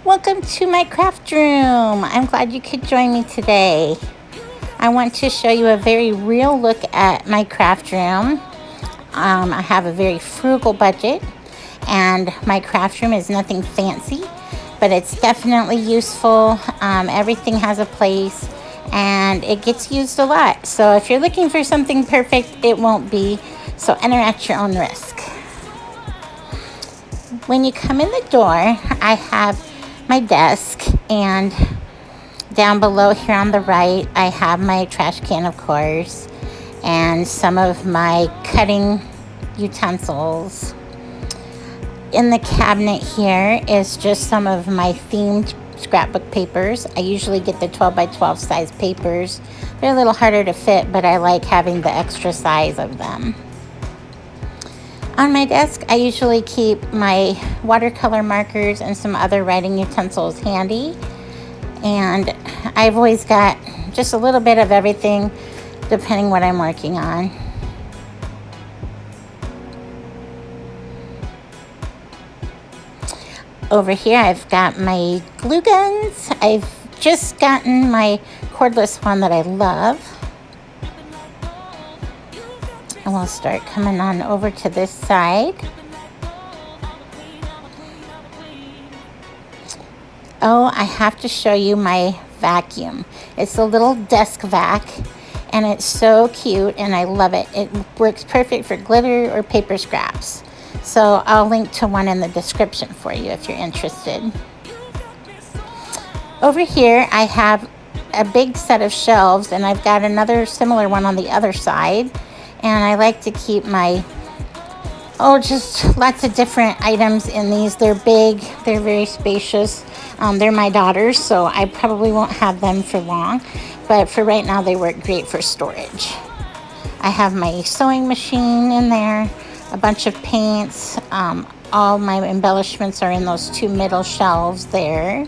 Welcome to my craft room. I'm glad you could join me today. I want to show you a very real look at my craft room. I have a very frugal budget, and my craft room is nothing fancy, but it's definitely useful. Everything has a place, and it gets used a lot. So if you're looking for something perfect, it won't be. So enter at your own risk. When you come in the door, I have my desk, and down below here on the right, I have my trash can, of course, and some of my cutting utensils. In the cabinet here is just some of my themed scrapbook papers. I usually get the 12 by 12 size papers. They're a little harder to fit, but I like having the extra size of them. On my desk, I usually keep my watercolor markers and some other writing utensils handy. And I've always got just a little bit of everything depending what I'm working on. Over here, I've got my glue guns. I've just gotten my cordless one that I love. And we'll start coming on over to this side. Oh, I have to show you my vacuum. It's a little desk vac, and it's so cute, and I love it. It works perfect for glitter or paper scraps. So I'll link to one in the description for you if you're interested. Over here, I have a big set of shelves, and I've got another similar one on the other side. And I like to keep my, just lots of different items in these. They're big, they're very spacious. They're my daughter's, so I probably won't have them for long. But for right now, they work great for storage. I have my sewing machine in there, a bunch of paints. All my embellishments are in those two middle shelves there.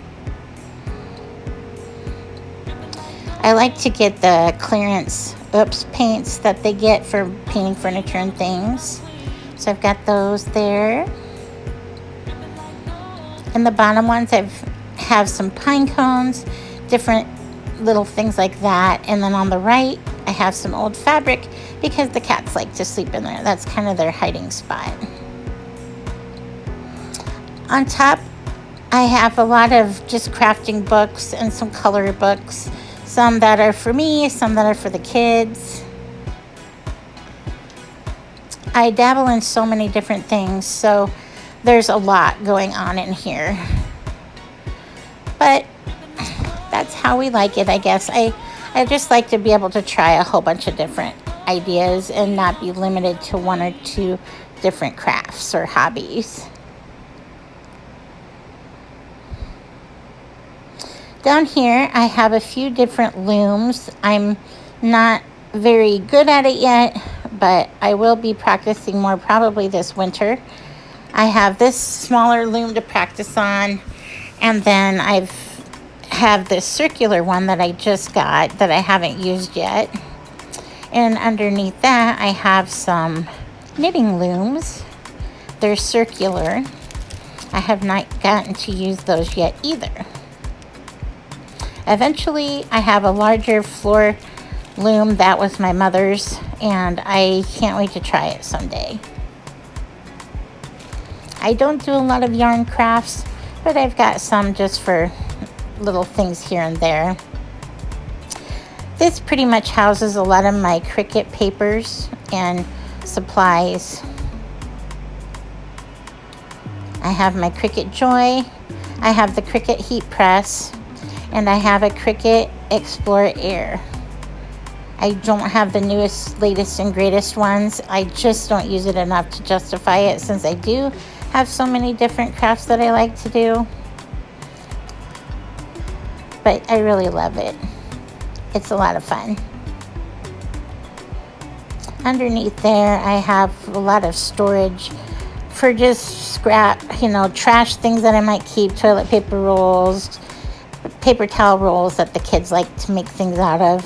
I like to get the clearance paints that they get for painting furniture and things. So I've got those there. And the bottom ones have some pine cones, different little things like that. And then on the right, I have some old fabric because the cats like to sleep in there. That's kind of their hiding spot. On top, I have a lot of just crafting books and some color books. Some that are for me, some that are for the kids. I dabble in so many different things, so there's a lot going on in here. But that's how we like it, I guess. I just like to be able to try a whole bunch of different ideas and not be limited to one or two different crafts or hobbies. Down here, I have a few different looms. I'm not very good at it yet, but I will be practicing more probably this winter. I have this smaller loom to practice on, and then I have this circular one that I just got that I haven't used yet. And underneath that, I have some knitting looms. They're circular. I have not gotten to use those yet either. Eventually, I have a larger floor loom. That was my mother's, and I can't wait to try it someday. I don't do a lot of yarn crafts, but I've got some just for little things here and there. This pretty much houses a lot of my Cricut papers and supplies. I have my Cricut Joy. I have the Cricut Heat Press. And I have a Cricut Explorer Air. I don't have the newest, latest, and greatest ones. I just don't use it enough to justify it since I do have so many different crafts that I like to do. But I really love it. It's a lot of fun. Underneath there, I have a lot of storage for just scrap, trash things that I might keep, toilet paper rolls, paper towel rolls that the kids like to make things out of.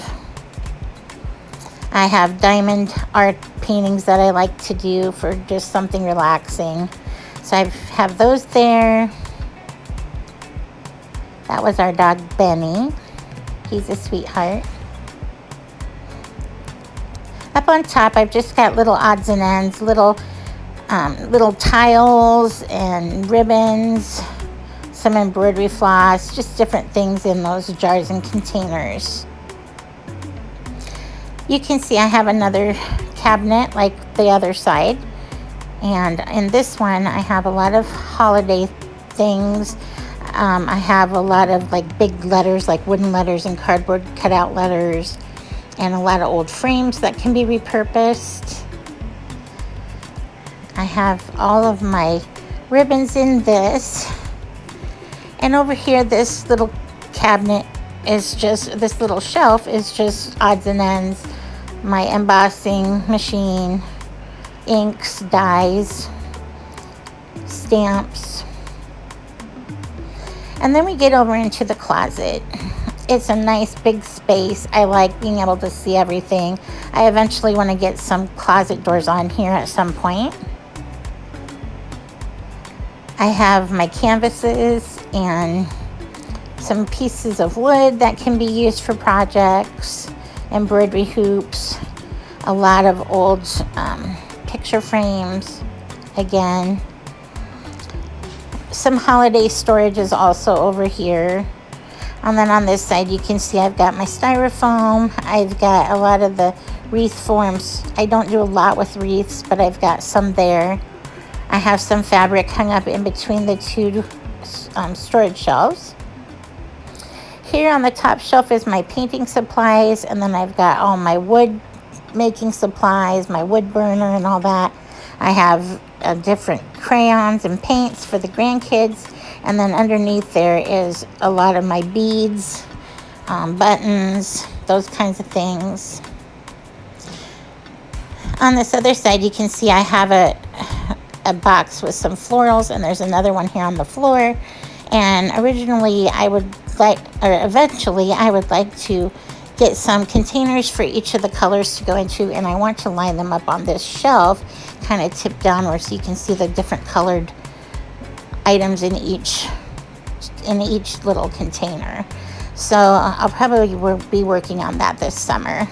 I have diamond art paintings that I like to do for just something relaxing. So I have those there. That was our dog Benny. He's a sweetheart. Up on top, I've just got little odds and ends, little tiles and ribbons, some embroidery floss, just different things in those jars and containers. You can see I have another cabinet like the other side, and in this one I have a lot of holiday things. I have a lot of like big letters, like wooden letters and cardboard cutout letters, and a lot of old frames that can be repurposed. I have all of my ribbons in this. And over here, this little cabinet is just, this little shelf is just odds and ends, my embossing machine, inks, dyes, stamps. And then we get over into the closet. It's a nice big space. I like being able to see everything. I eventually want to get some closet doors on here at some point. I have my canvases and some pieces of wood that can be used for projects, embroidery hoops, a lot of old picture frames, again. Some holiday storage is also over here. And then on this side, you can see I've got my styrofoam. I've got a lot of the wreath forms. I don't do a lot with wreaths, but I've got some there. I have some fabric hung up in between the two storage shelves. Here on the top shelf is my painting supplies, and then I've got all my wood making supplies, my wood burner and all that. I have different crayons and paints for the grandkids. And then underneath there is a lot of my beads, buttons, those kinds of things. On this other side, you can see I have a box with some florals, and there's another one here on the floor. And eventually I would like to get some containers for each of the colors to go into, and I want to line them up on this shelf, kind of tipped downward, so you can see the different colored items in each little container. So I'll probably be working on that this summer.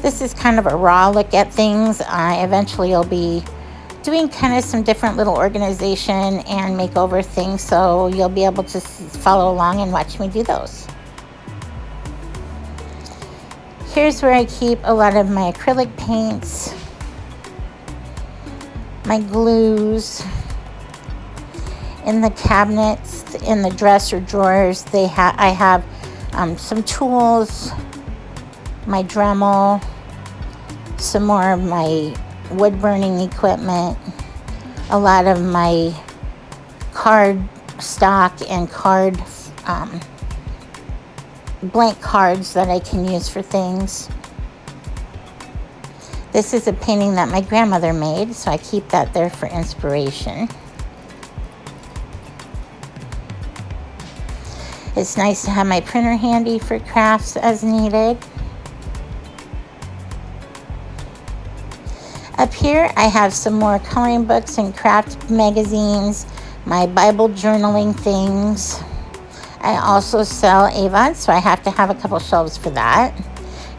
This is kind of a raw look at things. I eventually will be doing kind of some different little organization and makeover things, so you'll be able to follow along and watch me do those. Here's where I keep a lot of my acrylic paints, my glues. In the cabinets, in the dresser drawers, I have some tools, my Dremel, some more of my wood burning equipment, a lot of my card stock and blank cards that I can use for things. This is a painting that my grandmother made, so I keep that there for inspiration. It's nice to have my printer handy for crafts as needed. Up here, I have some more coloring books and craft magazines, my Bible journaling things. I also sell Avon, so I have to have a couple shelves for that.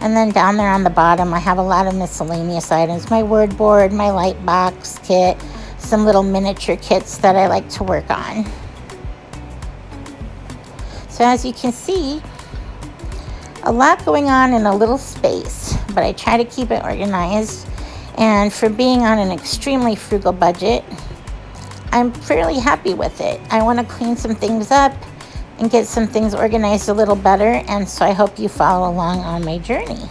And then down there on the bottom, I have a lot of miscellaneous items, my word board, my light box kit, some little miniature kits that I like to work on. So as you can see, a lot going on in a little space, but I try to keep it organized. And for being on an extremely frugal budget, I'm fairly happy with it. I want to clean some things up and get some things organized a little better, and so I hope you follow along on my journey.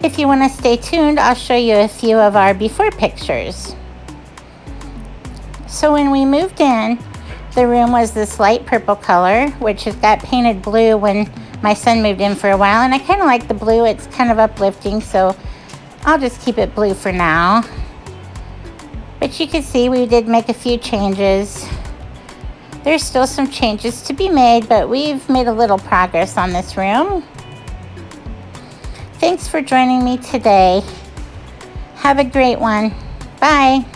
If you want to stay tuned, I'll show you a few of our before pictures. So when we moved in, the room was this light purple color, which has got painted blue when my son moved in for a while, and I kind of like the blue. It's kind of uplifting, so I'll just keep it blue for now. But you can see we did make a few changes. There's still some changes to be made, but we've made a little progress on this room. Thanks for joining me today. Have a great one. Bye.